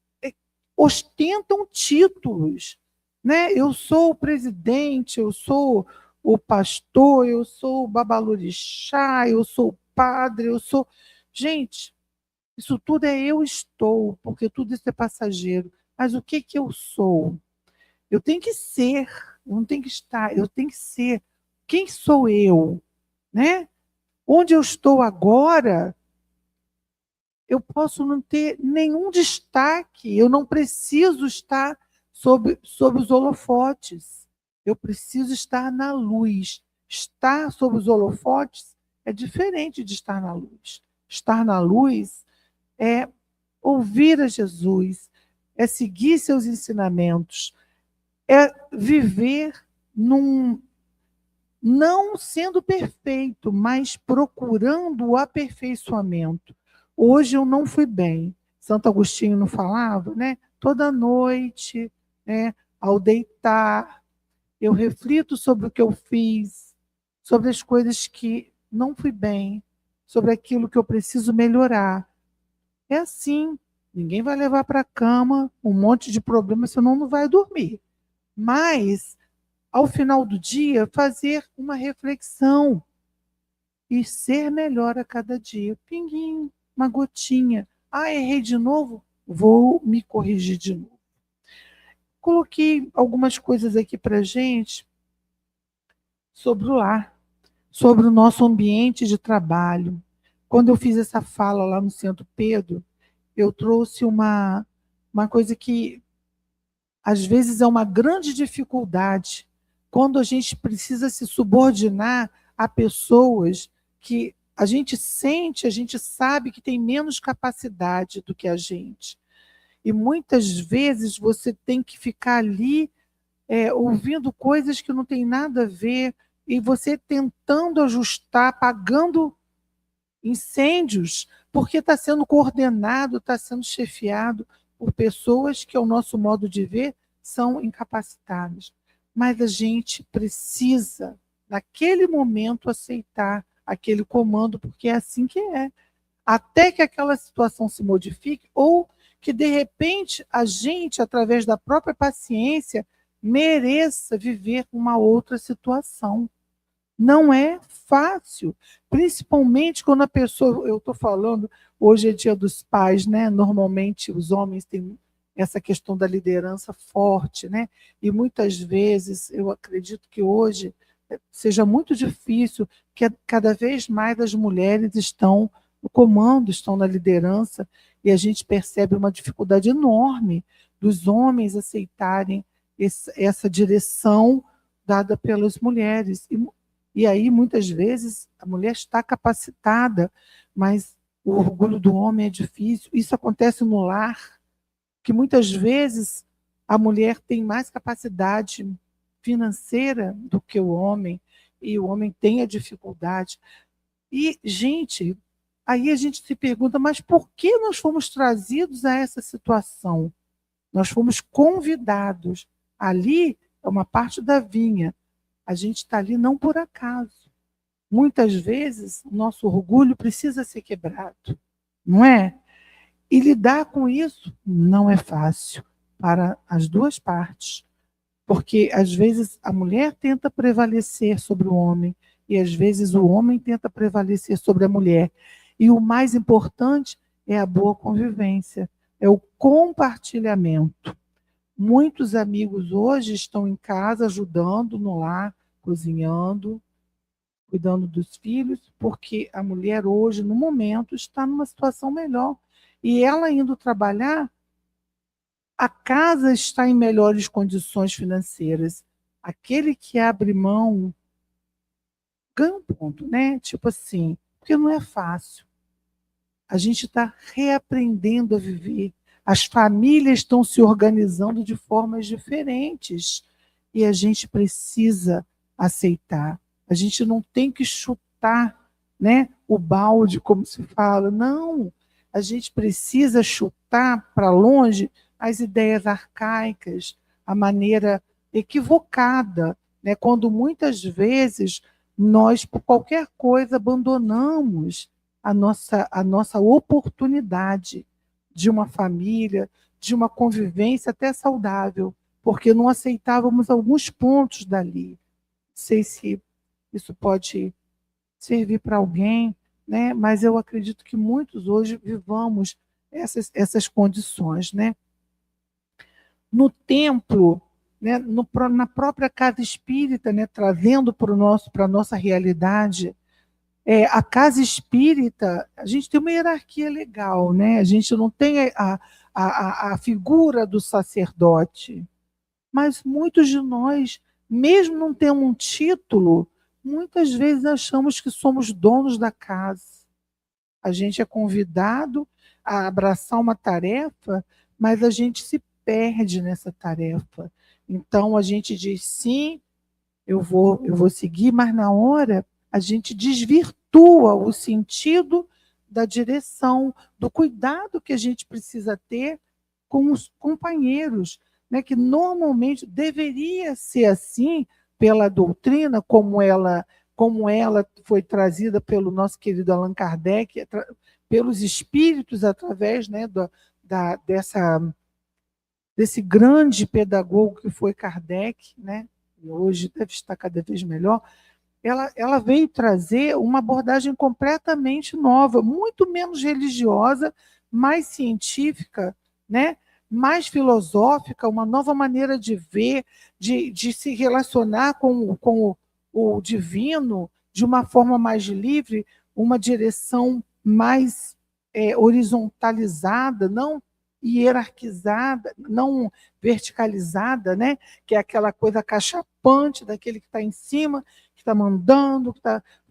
Speaker 1: ostentam títulos, né? Eu sou o presidente, eu sou o pastor, eu sou o babalorixá, eu sou o padre, eu sou... Gente, isso tudo é eu estou, porque tudo isso é passageiro. Mas o que eu sou? Eu tenho que ser, eu não tenho que estar, eu tenho que ser. Quem sou eu? Né? Onde eu estou agora, eu posso não ter nenhum destaque, eu não preciso estar sob os holofotes. Eu preciso estar na luz. Estar sob os holofotes é diferente de estar na luz. Estar na luz é ouvir a Jesus, é seguir seus ensinamentos, é viver não sendo perfeito, mas procurando o aperfeiçoamento. Hoje eu não fui bem. Santo Agostinho não falava, né? Toda noite, né, ao deitar, eu reflito sobre o que eu fiz, sobre as coisas que não fui bem, sobre aquilo que eu preciso melhorar. É assim. Ninguém vai levar para a cama um monte de problemas, senão não vai dormir. Mas, ao final do dia, fazer uma reflexão e ser melhor a cada dia. Pinguinho, uma gotinha. Errei de novo? Vou me corrigir de novo. Coloquei algumas coisas aqui para a gente sobre o lar, sobre o nosso ambiente de trabalho. Quando eu fiz essa fala lá no Centro Pedro, eu trouxe uma coisa que às vezes é uma grande dificuldade quando a gente precisa se subordinar a pessoas que a gente sente, a gente sabe que tem menos capacidade do que a gente. E muitas vezes você tem que ficar ali ouvindo coisas que não tem nada a ver, e você tentando ajustar, apagando incêndios, porque está sendo coordenado, está sendo chefiado por pessoas que, ao nosso modo de ver, são incapacitadas. Mas a gente precisa, naquele momento, aceitar aquele comando, porque é assim que é. Até que aquela situação se modifique, ou que, de repente, a gente, através da própria paciência, mereça viver uma outra situação. Não é fácil, principalmente quando a pessoa, eu estou falando, hoje é Dia dos Pais, né? Normalmente os homens têm essa questão da liderança forte, né? E muitas vezes eu acredito que hoje seja muito difícil, que cada vez mais as mulheres estão no comando, estão na liderança, e a gente percebe uma dificuldade enorme dos homens aceitarem essa direção dada pelas mulheres. E aí, muitas vezes, a mulher está capacitada, mas o orgulho do homem é difícil. Isso acontece no lar, que muitas vezes a mulher tem mais capacidade financeira do que o homem, e o homem tem a dificuldade. E, gente, aí a gente se pergunta, mas por que nós fomos trazidos a essa situação? Nós fomos convidados. Ali é uma parte da vinha. A gente está ali não por acaso. Muitas vezes, o nosso orgulho precisa ser quebrado, não é? E lidar com isso não é fácil para as duas partes, porque às vezes a mulher tenta prevalecer sobre o homem e às vezes o homem tenta prevalecer sobre a mulher. E o mais importante é a boa convivência, é o compartilhamento. Muitos amigos hoje estão em casa ajudando no lar, cozinhando, cuidando dos filhos, porque a mulher hoje, no momento, está numa situação melhor. E ela indo trabalhar, a casa está em melhores condições financeiras. Aquele que abre mão ganha um ponto, né? Tipo assim, porque não é fácil. A gente está reaprendendo a viver. As famílias estão se organizando de formas diferentes. E a gente precisa aceitar. A gente não tem que chutar, né, o balde, como se fala. Não. A gente precisa chutar para longe as ideias arcaicas, a maneira equivocada, né, quando muitas vezes nós, por qualquer coisa, abandonamos a nossa oportunidade de uma família, de uma convivência até saudável, porque não aceitávamos alguns pontos dali. Não sei se isso pode servir para alguém, né? Mas eu acredito que muitos hoje vivamos essas condições, né? No templo, né? Na própria casa espírita, né? Trazendo para a nossa realidade, a casa espírita, a gente tem uma hierarquia legal, né? A gente não tem a figura do sacerdote, mas muitos de nós, mesmo não tendo um título, muitas vezes achamos que somos donos da casa. A gente é convidado a abraçar uma tarefa, mas a gente se perde nessa tarefa. Então a gente diz sim, eu vou seguir, mas na hora a gente desvirtua o sentido da direção, do cuidado que a gente precisa ter com os companheiros, né, que normalmente deveria ser assim pela doutrina, como ela foi trazida pelo nosso querido Allan Kardec, pelos espíritos através, né, desse grande pedagogo que foi Kardec, né, e hoje deve estar cada vez melhor. Ela veio trazer uma abordagem completamente nova, muito menos religiosa, mais científica, né? Mais filosófica, uma nova maneira de ver, de se relacionar com o divino de uma forma mais livre, uma direção mais horizontalizada, não hierarquizada, não verticalizada, né? Que é aquela coisa cachapante daquele que está em cima, que está mandando, que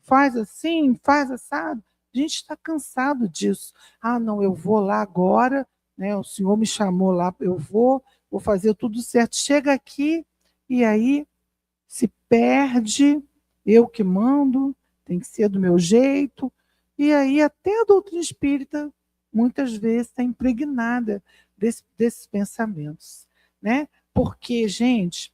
Speaker 1: faz assim, faz assado. A gente está cansado disso. Ah, não, eu vou lá agora, né? O senhor me chamou lá, eu vou fazer tudo certo. Chega aqui e aí se perde, eu que mando, tem que ser do meu jeito. E aí até a doutrina espírita, muitas vezes, está impregnada desses pensamentos. Né? Porque, gente,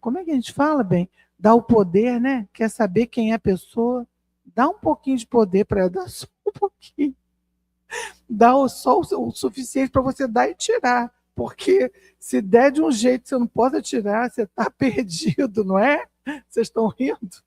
Speaker 1: como é que a gente fala, bem? Dá o poder, né? Quer saber quem é a pessoa? Dá um pouquinho de poder para ela, dá só um pouquinho. Dá só o suficiente para você dar e tirar. Porque se der de um jeito que você não possa tirar, você está perdido, não é? Vocês estão rindo?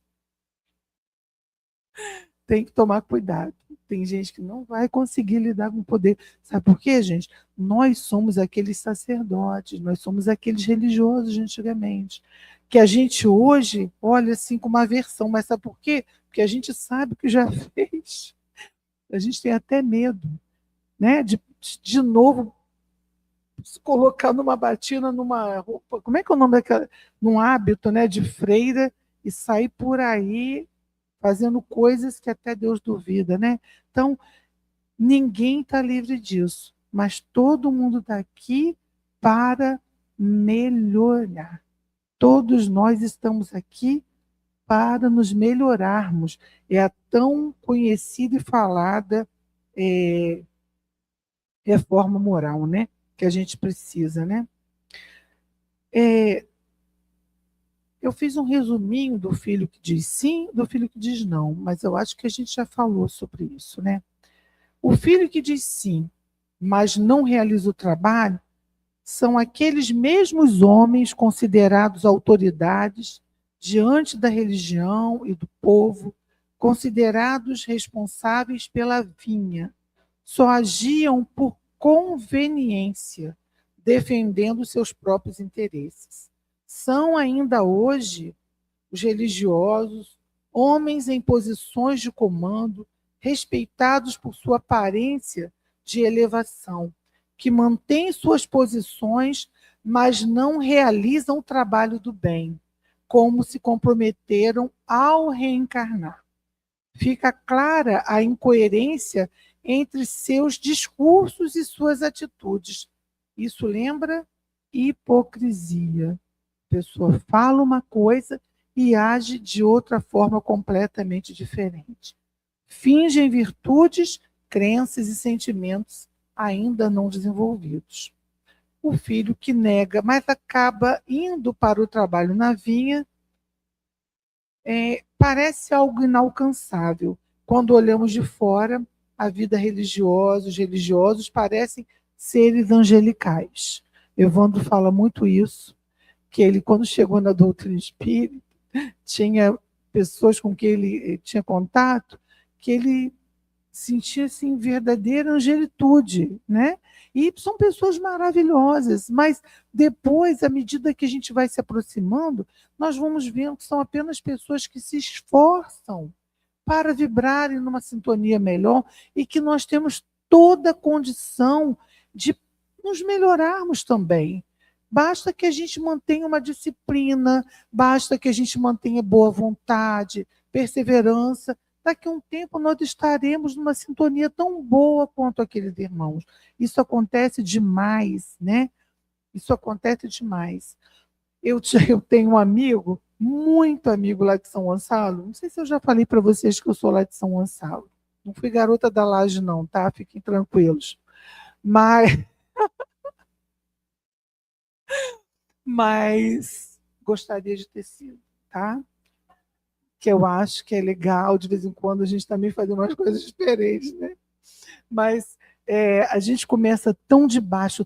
Speaker 1: Tem que tomar cuidado. Tem gente que não vai conseguir lidar com o poder. Sabe por quê, gente? Nós somos aqueles sacerdotes, nós somos aqueles religiosos de antigamente, que a gente hoje olha assim com uma aversão, mas sabe por quê? Porque a gente sabe o que já fez. A gente tem até medo, né? De novo se colocar numa batina, numa roupa, como é que é o nome daquela? Num hábito, né, de freira e sair por aí fazendo coisas que até Deus duvida, né? Então, ninguém está livre disso, mas todo mundo está aqui para melhorar. Todos nós estamos aqui para nos melhorarmos. É a tão conhecida e falada é, reforma moral, né? Que a gente precisa, né? É, eu fiz um resuminho do filho que diz sim, do filho que diz não, mas eu acho que a gente já falou sobre isso, né? O filho que diz sim, mas não realiza o trabalho, são aqueles mesmos homens considerados autoridades diante da religião e do povo, considerados responsáveis pela vinha. Só agiam por conveniência, defendendo seus próprios interesses. São ainda hoje os religiosos, homens em posições de comando, respeitados por sua aparência de elevação, que mantêm suas posições, mas não realizam o trabalho do bem, como se comprometeram ao reencarnar. Fica clara a incoerência entre seus discursos e suas atitudes. Isso lembra hipocrisia. A pessoa fala uma coisa e age de outra forma completamente diferente. Fingem virtudes, crenças e sentimentos ainda não desenvolvidos. O filho que nega, mas acaba indo para o trabalho na vinha, parece algo inalcançável. Quando olhamos de fora, a vida religiosa, os religiosos parecem seres angelicais. Evandro fala muito isso, que ele, quando chegou na doutrina espírita, tinha pessoas com quem ele tinha contato, que ele sentia assim, verdadeira angelitude, né? E são pessoas maravilhosas, mas depois, à medida que a gente vai se aproximando, nós vamos vendo que são apenas pessoas que se esforçam para vibrarem numa sintonia melhor e que nós temos toda a condição de nos melhorarmos também. Basta que a gente mantenha uma disciplina, basta que a gente mantenha boa vontade, perseverança. Daqui a um tempo nós estaremos numa sintonia tão boa quanto aqueles irmãos. Isso acontece demais, né? Isso acontece demais. Eu tenho um amigo, muito amigo lá de São Gonçalo. Não sei se eu já falei para vocês que eu sou lá de São Gonçalo. Não fui garota da laje, não, tá? Fiquem tranquilos. Mas, mas gostaria de ter sido, tá? Que eu acho que é legal, de vez em quando, a gente também fazer umas coisas diferentes, né? Mas a gente começa tão de baixo,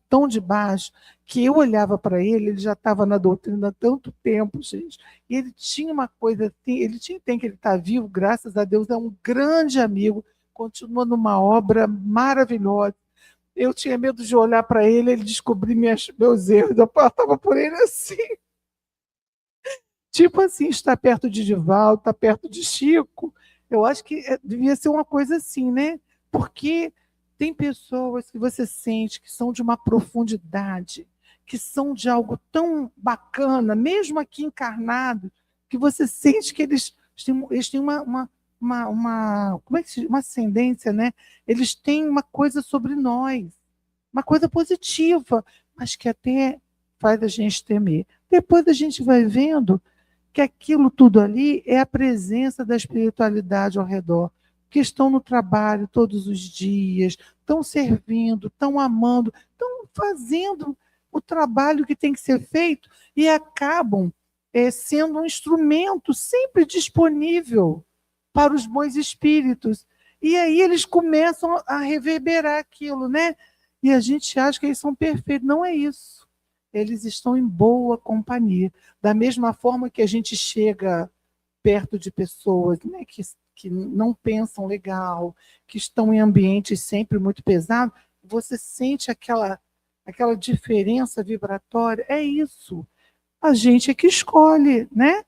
Speaker 1: que eu olhava para ele, ele já estava na doutrina há tanto tempo, gente, e ele tinha uma coisa assim, tem que ele está vivo, graças a Deus, é um grande amigo, continua numa obra maravilhosa. Eu tinha medo de olhar para ele descobrir meus erros, eu passava por ele assim, tipo assim, está perto de Divaldo, está perto de Chico. Eu acho que devia ser uma coisa assim, né? Porque tem pessoas que você sente que são de uma profundidade, que são de algo tão bacana, mesmo aqui encarnado, que você sente que eles têm como é que se diz? Uma ascendência, né? Eles têm uma coisa sobre nós, uma coisa positiva, mas que até faz a gente temer. Depois a gente vai vendo que aquilo tudo ali é a presença da espiritualidade ao redor, que estão no trabalho todos os dias, estão servindo, estão amando, estão fazendo o trabalho que tem que ser feito e acabam sendo um instrumento sempre disponível para os bons espíritos. E aí eles começam a reverberar aquilo, né? E a gente acha que eles são perfeitos. Não é isso. Eles estão em boa companhia. Da mesma forma que a gente chega perto de pessoas, né, que que não pensam legal, que estão em ambientes sempre muito pesados, você sente aquela diferença vibratória. É isso. A gente é que escolhe, né?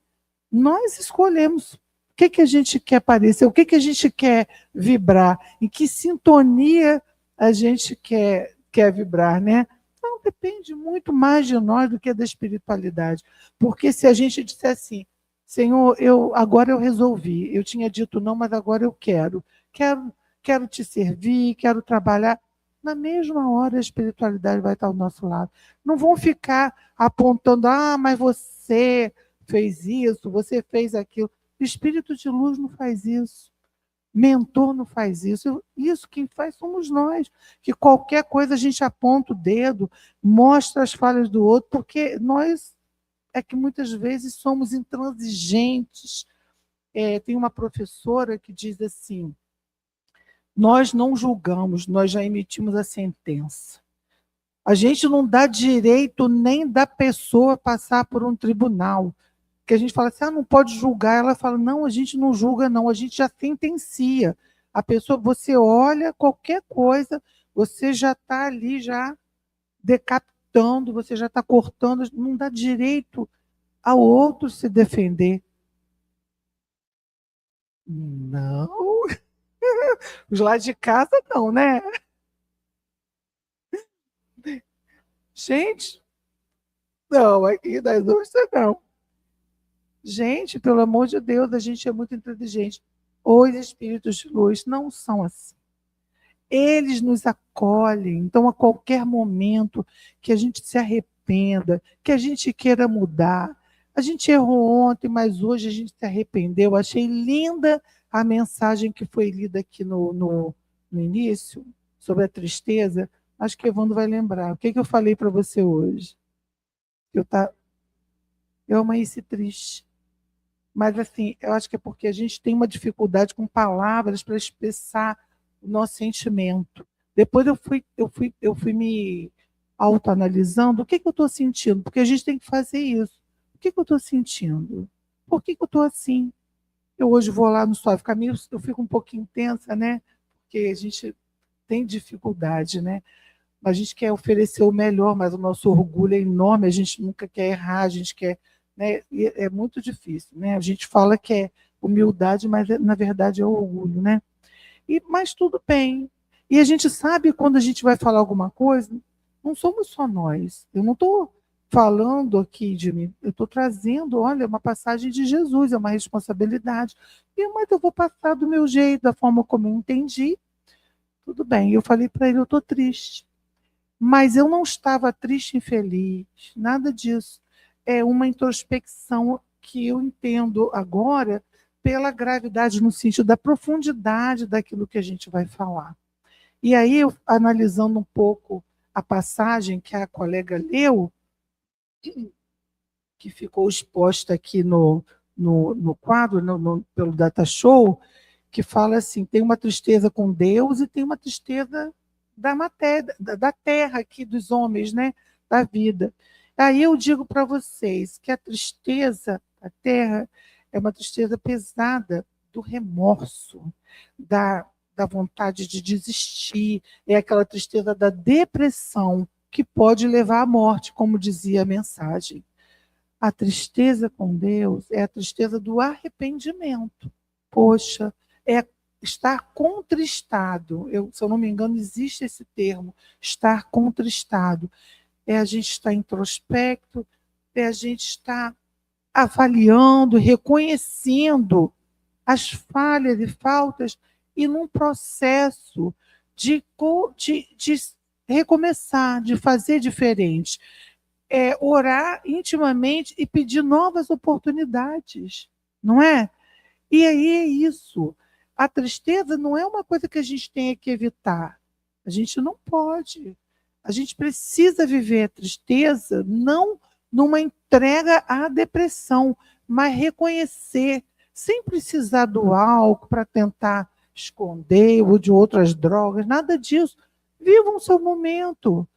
Speaker 1: Nós escolhemos o que a gente quer parecer, o que a gente quer vibrar, em que sintonia a gente quer vibrar, né? Então, depende muito mais de nós do que da espiritualidade. Porque se a gente disser assim, Senhor, agora eu resolvi, eu tinha dito não, mas agora eu quero te servir, quero trabalhar. Na mesma hora a espiritualidade vai estar ao nosso lado. Não vão ficar apontando, mas você fez isso, você fez aquilo. Espírito de luz não faz isso. Mentor não faz isso. Isso quem faz somos nós. Que qualquer coisa a gente aponta o dedo, mostra as falhas do outro, porque nós é que muitas vezes somos intransigentes. Tem uma professora que diz assim: nós não julgamos, nós já emitimos a sentença. A gente não dá direito nem da pessoa passar por um tribunal. Que a gente fala assim, não pode julgar. Ela fala, não, a gente não julga, não, a gente já sentencia. A pessoa, você olha qualquer coisa, você já está ali, já decapitando, você já está cortando, não dá direito ao outro se defender. Não, os lá de casa não, né? Gente, não, aqui das ostras não. Gente, pelo amor de Deus, a gente é muito inteligente. Os espíritos de luz não são assim. Eles nos acolhem. Então, a qualquer momento que a gente se arrependa, que a gente queira mudar, a gente errou ontem, mas hoje a gente se arrependeu. Achei linda a mensagem que foi lida aqui no início, sobre a tristeza. Acho que Evandro vai lembrar. O que eu falei para você hoje? Eu amanheci triste. Mas, assim, eu acho que é porque a gente tem uma dificuldade com palavras para expressar o nosso sentimento. Depois eu fui me autoanalisando. O que eu estou sentindo? Porque a gente tem que fazer isso. O que eu estou sentindo? Por que eu estou assim? Eu hoje vou lá no Suave Caminho, eu fico um pouquinho tensa, né? Porque a gente tem dificuldade, né? A gente quer oferecer o melhor, mas o nosso orgulho é enorme, a gente nunca quer errar, a gente quer, né? E é muito difícil, né? A gente fala que é humildade, mas na verdade é orgulho, né? Mas tudo bem. E a gente sabe quando a gente vai falar alguma coisa, não somos só nós. Eu não estou falando aqui de mim, eu estou trazendo, olha, uma passagem de Jesus, é uma responsabilidade. Mas eu vou passar do meu jeito, da forma como eu entendi. Tudo bem. Eu falei para ele, eu estou triste. Mas eu não estava triste e infeliz, nada disso. É uma introspecção que eu entendo agora pela gravidade, no sentido da profundidade daquilo que a gente vai falar. E aí, eu, analisando um pouco a passagem que a colega leu, que ficou exposta aqui no quadro, pelo Data Show, que fala assim: tem uma tristeza com Deus e tem uma tristeza da matéria, da terra aqui, dos homens, né? Da vida. Aí eu digo para vocês que a tristeza da terra é uma tristeza pesada do remorso, da vontade de desistir, é aquela tristeza da depressão que pode levar à morte, como dizia a mensagem. A tristeza com Deus é a tristeza do arrependimento. Poxa, é estar contristado. Se eu não me engano, existe esse termo, estar contristado. É a gente estar introspecto, é a gente estar avaliando, reconhecendo as falhas e faltas e num processo de recomeçar, de fazer diferente. Orar intimamente e pedir novas oportunidades, não é? E aí é isso. A tristeza não é uma coisa que a gente tenha que evitar. A gente não pode. A gente precisa viver a tristeza não numa entrega à depressão, mas reconhecer, sem precisar do álcool para tentar esconder ou de outras drogas, nada disso. Vivam o seu momento,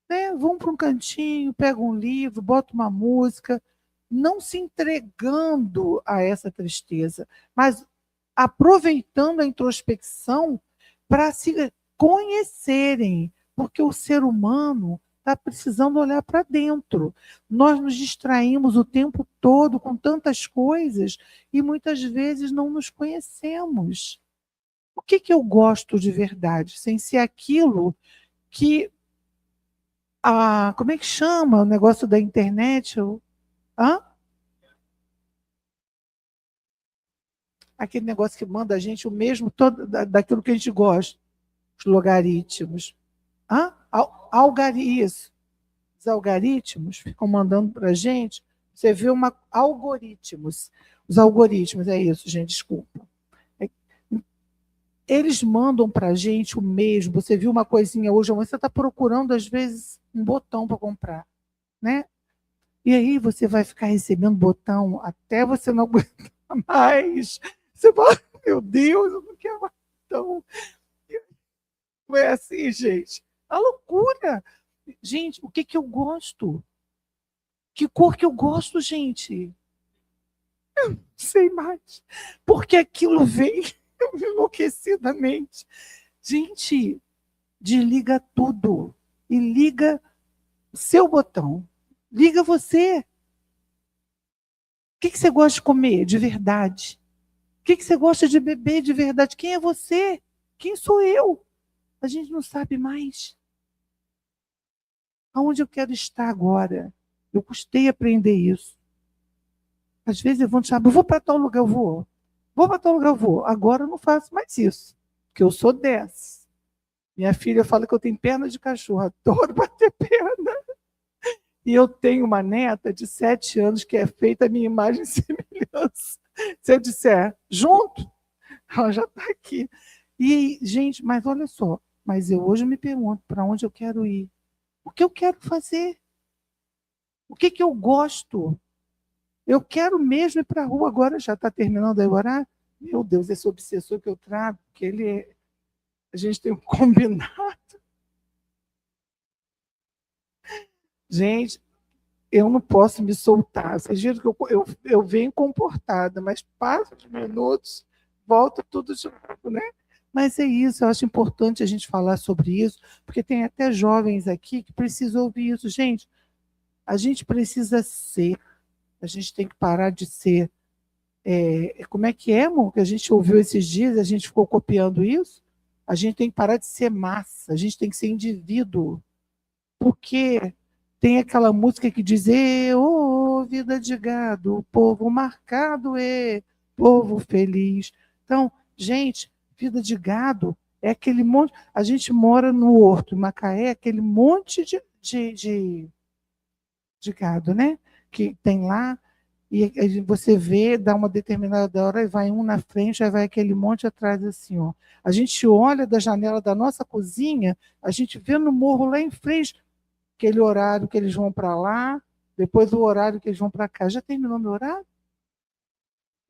Speaker 1: né? Vão para um cantinho, pega um livro, bota uma música, não se entregando a essa tristeza, mas aproveitando a introspecção para se conhecerem, porque o ser humano está precisando olhar para dentro. Nós nos distraímos o tempo todo com tantas coisas e muitas vezes não nos conhecemos. O que eu gosto de verdade, sem ser aquilo que como é que chama o negócio da internet? Hã? Aquele negócio que manda a gente o mesmo todo, daquilo que a gente gosta, os logaritmos. Hã? Isso. Os algoritmos ficam mandando para a gente. Você vê algoritmos. Os algoritmos, é isso, gente, desculpa. Eles mandam para a gente o mesmo. Você viu uma coisinha hoje, você está procurando, às vezes, um botão para comprar, né? E aí você vai ficar recebendo botão até você não aguentar mais. Você fala, meu Deus, eu não quero mais botão. Não é assim, gente. A loucura. Gente, o que eu gosto? Que cor que eu gosto, gente? Eu não sei mais. Porque aquilo vem enlouquecidamente. Gente, desliga tudo e liga o seu botão. Liga você. O que você gosta de comer de verdade? O que você gosta de beber de verdade? Quem é você? Quem sou eu? A gente não sabe mais. Aonde eu quero estar agora? Eu custei aprender isso. Às vezes eu vou vou para tal lugar, eu vou. Vou para tal lugar, eu vou. Agora eu não faço mais isso, porque eu sou dessa. Minha filha fala que eu tenho perna de cachorro, adoro bater perna. E eu tenho uma neta de 7 anos que é feita a minha imagem e semelhança. Se eu disser junto, ela já está aqui. E, gente, mas olha só, mas eu hoje me pergunto para onde eu quero ir. O que eu quero fazer? O que eu gosto? Eu quero mesmo ir para a rua agora, já está terminando aí o horário. Meu Deus, esse obsessor que eu trago, que a gente tem um combinado. Gente, eu não posso me soltar. Vocês viram que eu venho comportada, mas passo de minutos, volta tudo de novo, né? Mas é isso, eu acho importante a gente falar sobre isso, porque tem até jovens aqui que precisam ouvir isso. Gente, a gente precisa ser, a gente tem que parar de ser. Como é que é, amor? Que a gente ouviu esses dias, a gente ficou copiando isso? A gente tem que parar de ser massa, a gente tem que ser indivíduo. Porque tem aquela música que diz: ô, vida de gado, povo marcado, povo feliz. Então, gente, vida de gado é aquele monte. A gente mora no Horto, em Macaé, aquele monte de gado, né? Que tem lá. E você vê, dá uma determinada hora, e vai um na frente, aí vai aquele monte atrás, assim, ó. A gente olha da janela da nossa cozinha, a gente vê no morro lá em frente, aquele horário que eles vão para lá, depois o horário que eles vão para cá. Já terminou meu horário?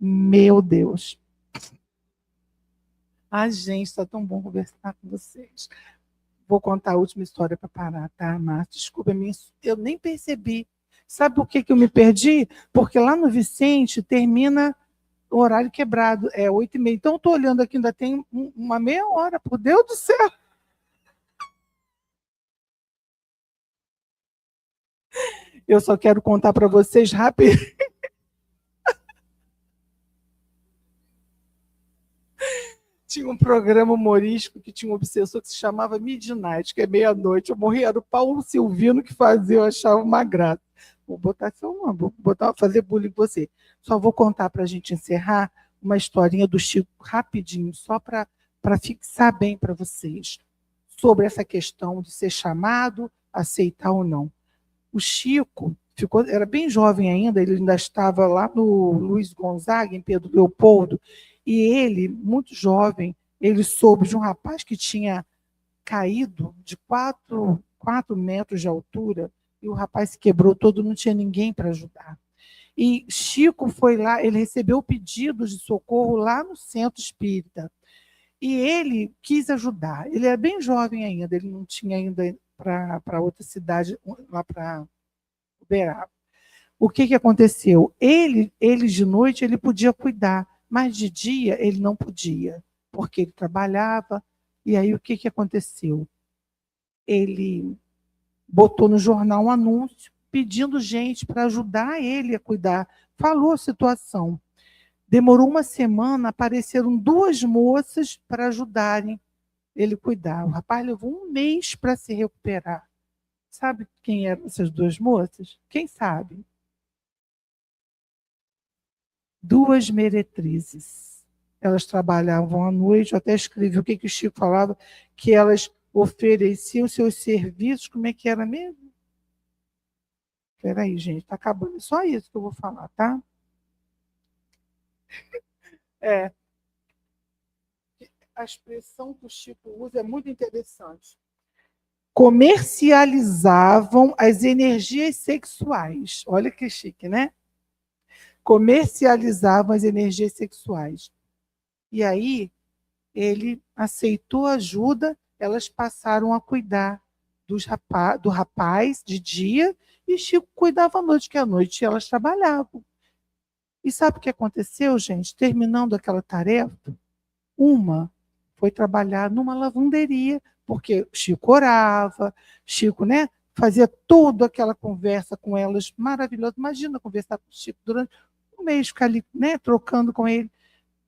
Speaker 1: Meu Deus. Ai, gente, está tão bom conversar com vocês. Vou contar a última história para parar, tá, Márcia? Desculpa, eu nem percebi. Sabe por que eu me perdi? Porque lá no Vicente termina o horário quebrado, é 8h30. Então, eu estou olhando aqui, ainda tem uma meia hora, por Deus do céu. Eu só quero contar para vocês rápido. Tinha um programa humorístico que tinha um obsessor que se chamava Midnight, que é meia-noite. Eu morria, era o Paulo Silvino que fazia, eu achava uma graça. Vou botar seu nome, fazer bullying com você. Só vou contar para a gente encerrar uma historinha do Chico rapidinho, só para fixar bem para vocês, sobre essa questão de ser chamado, aceitar ou não. O Chico era bem jovem ainda, ele ainda estava lá no Luiz Gonzaga, em Pedro Leopoldo, e ele, muito jovem, ele soube de um rapaz que tinha caído de 4 metros de altura, e o rapaz se quebrou todo, não tinha ninguém para ajudar. E Chico foi lá, ele recebeu pedidos de socorro lá no centro espírita. E ele quis ajudar. Ele era bem jovem ainda, ele não tinha ainda para outra cidade, lá para Uberaba. O que aconteceu? Ele de noite, ele podia cuidar, Mas de dia ele não podia, porque ele trabalhava. E aí o que, que aconteceu? Ele botou no jornal um anúncio pedindo gente para ajudar ele a cuidar. Falou a situação. Demorou uma semana, apareceram duas moças para ajudarem ele a cuidar. O rapaz levou um mês para se recuperar. Sabe quem eram essas duas moças? Quem sabe? Duas meretrizes. Elas trabalhavam à noite, eu até escrevi o que, que o Chico falava, que elas ofereciam seus serviços, como é que era mesmo? Espera aí, gente, está acabando. Só isso que eu vou falar, tá? É, a expressão que o Chico usa é muito interessante. Comercializavam as energias sexuais. Olha que chique, né? Comercializavam as energias sexuais. E aí, ele aceitou ajuda, elas passaram a cuidar do rapaz de dia e Chico cuidava à noite, que à noite elas trabalhavam. E sabe o que aconteceu, gente? Terminando aquela tarefa, uma foi trabalhar numa lavanderia, porque Chico orava, Chico, né, fazia toda aquela conversa com elas maravilhosa. Imagina conversar com o Chico durante um mês, ficar ali, né, trocando com ele.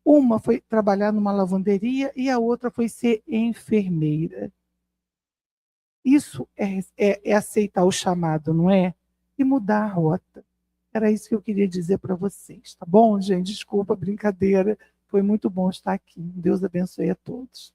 Speaker 1: Uma foi trabalhar numa lavanderia e a outra foi ser enfermeira. Isso é aceitar o chamado, não é? E mudar a rota. Era isso que eu queria dizer para vocês, tá bom, gente? Desculpa, brincadeira. Foi muito bom estar aqui. Deus abençoe a todos.